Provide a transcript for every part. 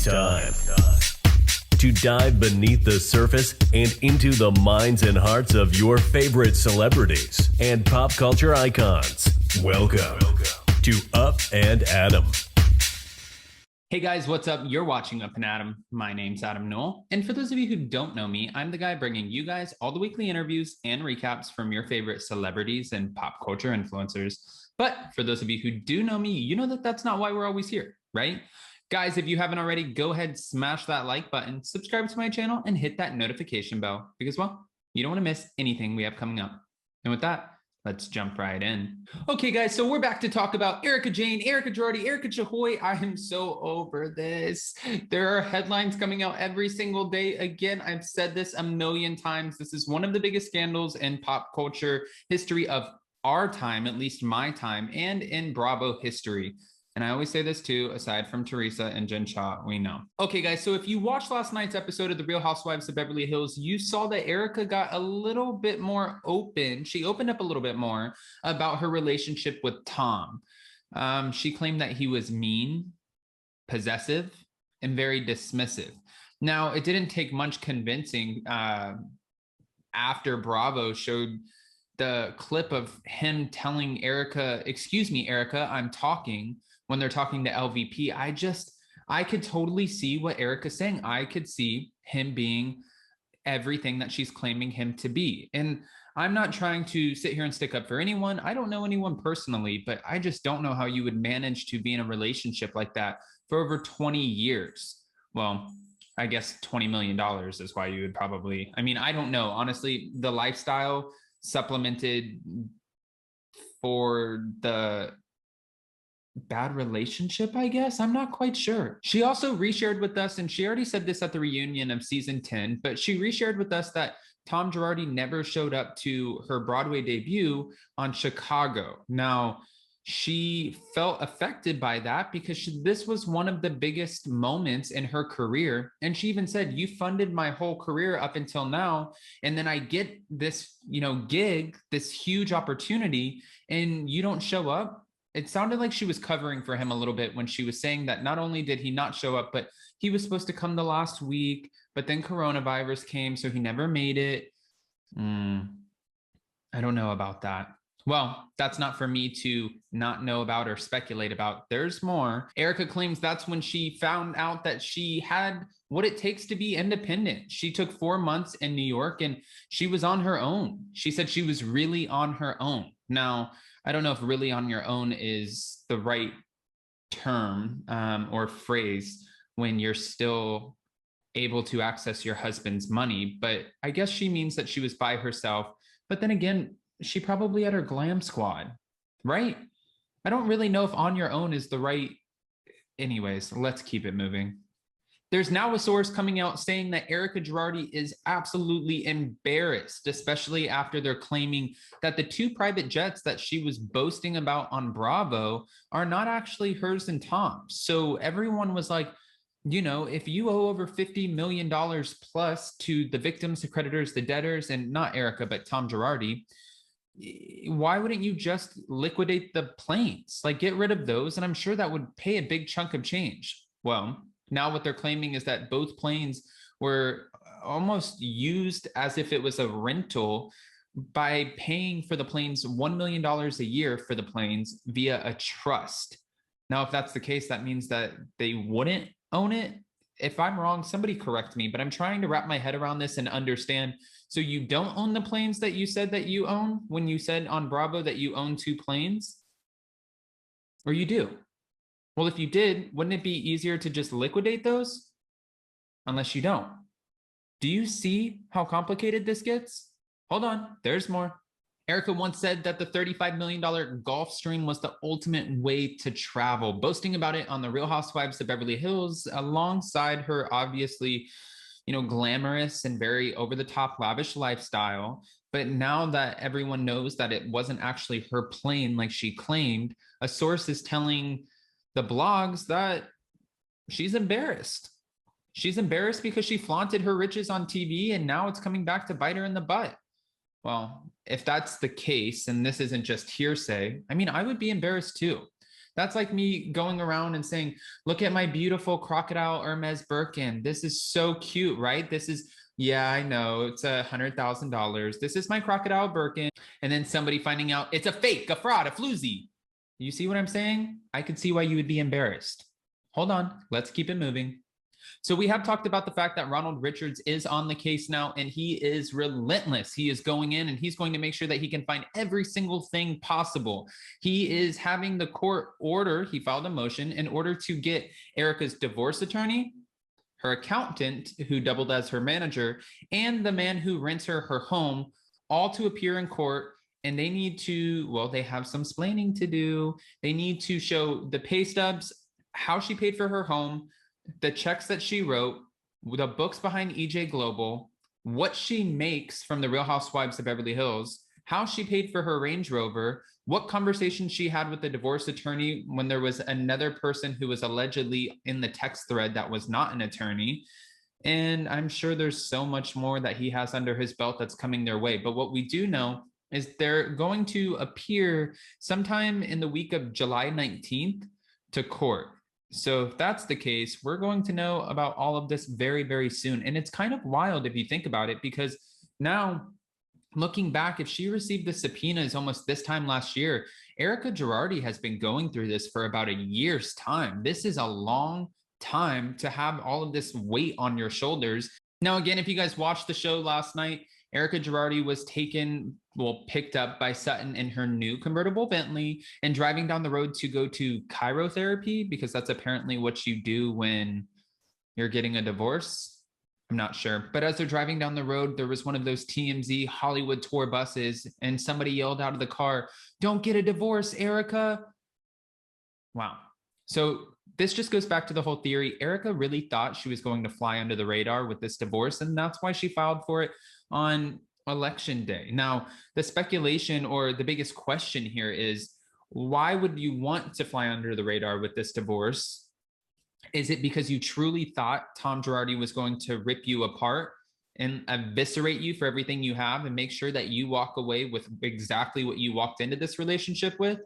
It's time to dive beneath the surface and into the minds and hearts of your favorite celebrities and pop culture icons. Welcome to Up and Adam. Hey guys, what's up? You're watching Up and Adam. My name's Adam Noel. And for those of you who don't know me, I'm the guy bringing you guys all the weekly interviews and recaps from your favorite celebrities and pop culture influencers. But for those of you who do know me, you know that that's not why we're always here, right? Guys, if you haven't already, go ahead, smash that like button, subscribe to my channel, and hit that notification bell because, well, you don't want to miss anything we have coming up. And with that, let's jump right in. Okay, guys, so we're back to talk about Erika Jayne, Erika Girardi, Erika Chahoy. I am so over this. There are headlines coming out every single day. Again, I've said this a million times. This is one of the biggest scandals in pop culture history of our time, at least my time, and in Bravo history. And I always say this too, aside from Teresa and Jen Shah, we know. Okay, guys, so if you watched last night's episode of The Real Housewives of Beverly Hills, you saw that Erika got a little bit more open. She opened up a little bit more about her relationship with Tom. She claimed that he was mean, possessive, and very dismissive. Now, it didn't take much convincing after Bravo showed the clip of him telling Erika, "Excuse me, Erika, I'm talking," when they're talking to LVP. I could totally see what Erika's saying. I could see him being everything that she's claiming him to be. And I'm not trying to sit here and stick up for anyone. I don't know anyone personally, but I just don't know how you would manage to be in a relationship like that for over 20 years. Well, I guess $20 million is why you would probably, I mean, I don't know. Honestly, the lifestyle supplemented for the bad relationship, I guess. I'm not quite sure. She also reshared with us, and she already said this at the reunion of season 10, but she reshared with us that Tom Girardi never showed up to her Broadway debut on Chicago. Now, she felt affected by that because this was one of the biggest moments in her career. And she even said, "You funded my whole career up until now. And then I get this, gig, this huge opportunity, and you don't show up." It sounded like she was covering for him a little bit when she was saying that not only did he not show up, but he was supposed to come the last week, but then coronavirus came, so he never made it. I don't know about that. Well, that's not for me to not know about or speculate about. There's more. Erika claims that's when she found out that she had what it takes to be independent. She took 4 months in New York and she was on her own. She said she was really on her own. Now, I don't know if really on your own is the right term or phrase when you're still able to access your husband's money, but I guess she means that she was by herself. But then again, she probably had her glam squad, right? I don't really know if on your own is the right. Anyways, let's keep it moving. There's now a source coming out saying that Erika Girardi is absolutely embarrassed, especially after they're claiming that the 2 private jets that she was boasting about on Bravo are not actually hers and Tom's. So everyone was like, if you owe over $50 million plus to the victims, the creditors, the debtors, and not Erika, but Tom Girardi, why wouldn't you just liquidate the planes? Like, get rid of those, and I'm sure that would pay a big chunk of change. Well, now what they're claiming is that both planes were almost used as if it was a rental by paying for the planes $1 million a year for the planes via a trust. Now, if that's the case, that means that they wouldn't own it. If I'm wrong, somebody correct me, but I'm trying to wrap my head around this and understand. So you don't own the planes that you said that you own when you said on Bravo that you own 2 planes? Or you do? Well, if you did, wouldn't it be easier to just liquidate those? Unless you don't. Do you see how complicated this gets? Hold on, there's more. Erika once said that the $35 million Gulfstream was the ultimate way to travel, boasting about it on The Real Housewives of Beverly Hills, alongside her obviously, glamorous and very over-the-top lavish lifestyle. But now that everyone knows that it wasn't actually her plane like she claimed, a source is telling the blogs that she's embarrassed. She's embarrassed because she flaunted her riches on TV and now it's coming back to bite her in the butt. Well, if that's the case, and this isn't just hearsay, I mean, I would be embarrassed too. That's like me going around and saying, look at my beautiful crocodile Hermes Birkin. This is so cute, right? This is, yeah, I know it's $100,000. This is my crocodile Birkin. And then somebody finding out it's a fake, a fraud, a floozy. You see what I'm saying? I could see why you would be embarrassed. Hold on, let's keep it moving. So we have talked about the fact that Ronald Richards is on the case now, and he is relentless. He is going in and he's going to make sure that he can find every single thing possible. He is having the court order, he filed a motion in order to get Erika's divorce attorney, her accountant, who doubled as her manager, and the man who rents her home, all to appear in court. And they need to, well, they have some splaining to do. They need to show the pay stubs, how she paid for her home, the checks that she wrote, the books behind EJ Global, what she makes from the Real Housewives of Beverly Hills, how she paid for her Range Rover, what conversation she had with the divorce attorney when there was another person who was allegedly in the text thread that was not an attorney. And I'm sure there's so much more that he has under his belt that's coming their way. But what we do know is they're going to appear sometime in the week of July 19th to court. So if that's the case, we're going to know about all of this very, very soon. And it's kind of wild if you think about it, because now looking back, if she received the subpoenas almost this time last year, Erika Girardi has been going through this for about a year's time. This is a long time to have all of this weight on your shoulders. Now, again, if you guys watched the show last night, Erika Girardi was picked up by Sutton in her new convertible Bentley and driving down the road to go to chirotherapy, because that's apparently what you do when you're getting a divorce. I'm not sure. But as they're driving down the road, there was one of those TMZ Hollywood tour buses, and somebody yelled out of the car, "Don't get a divorce, Erika." Wow. So this just goes back to the whole theory. Erika really thought she was going to fly under the radar with this divorce, and that's why she filed for it on election day. Now, the speculation or the biggest question here is, why would you want to fly under the radar with this divorce? Is it because you truly thought Tom Girardi was going to rip you apart and eviscerate you for everything you have and make sure that you walk away with exactly what you walked into this relationship with?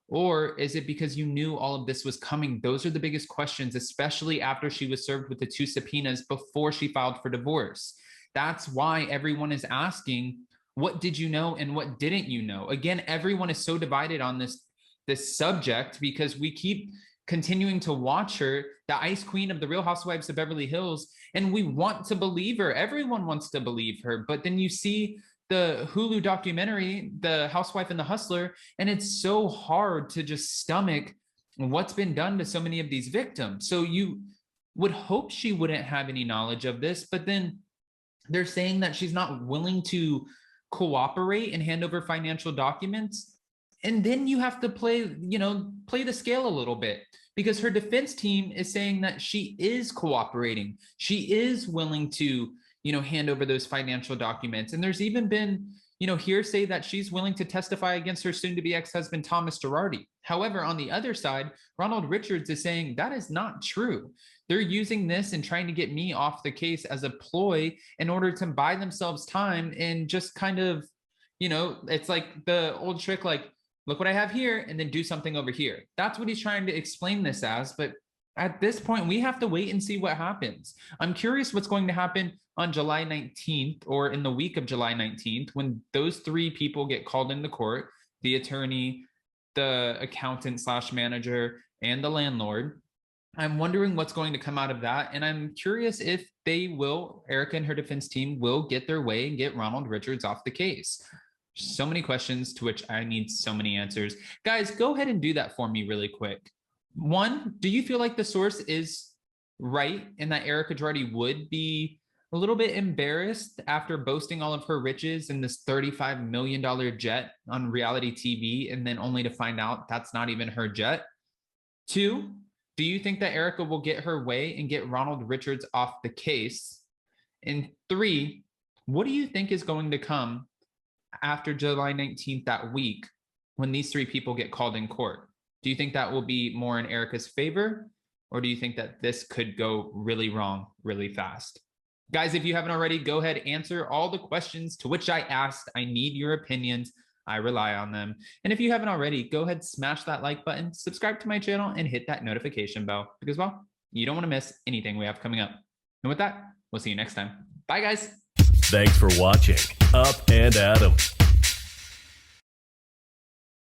Or is it because you knew all of this was coming? Those are the biggest questions, especially after she was served with the 2 subpoenas before she filed for divorce. That's why everyone is asking, what did you know and what didn't you know? Again, everyone is so divided on this subject because we keep continuing to watch her, the ice queen of the Real Housewives of Beverly Hills, and we want to believe her. Everyone wants to believe her. But then you see the Hulu documentary, The Housewife and the Hustler, and it's so hard to just stomach what's been done to so many of these victims. So you would hope she wouldn't have any knowledge of this, but then they're saying that she's not willing to cooperate and hand over financial documents. And then you have to play the scale a little bit, because her defense team is saying that she is cooperating. She is willing to, hand over those financial documents. And there's even been, hearsay that she's willing to testify against her soon-to-be ex-husband, Thomas Girardi. However, on the other side, Ronald Richards is saying that is not true. They're using this and trying to get me off the case as a ploy in order to buy themselves time and just kind of, it's like the old trick, like, look what I have here, and then do something over here. That's what he's trying to explain this as. But at this point, we have to wait and see what happens. I'm curious what's going to happen on July 19th or in the week of July 19th when those 3 people get called into court, the attorney, the accountant / manager, and the landlord. I'm wondering what's going to come out of that. And I'm curious if Erika and her defense team will get their way and get Ronald Richards off the case. So many questions to which I need so many answers. Guys, go ahead and do that for me really quick. 1, do you feel like the source is right and that Erika Girardi would be a little bit embarrassed after boasting all of her riches in this $35 million jet on reality TV, and then only to find out that's not even her jet? 2, do you think that Erika will get her way and get Ronald Richards off the case? And 3, what do you think is going to come after July 19th that week when these 3 people get called in court? Do you think that will be more in Erika's favor, or do you think that this could go really wrong really fast? Guys, if you haven't already, go ahead, answer all the questions to which I asked. I need your opinions. I rely on them. And if you haven't already, go ahead, smash that like button, subscribe to my channel, and hit that notification bell because, well, you don't want to miss anything we have coming up. And with that, we'll see you next time. Bye, guys. Thanks for watching Up and Adam.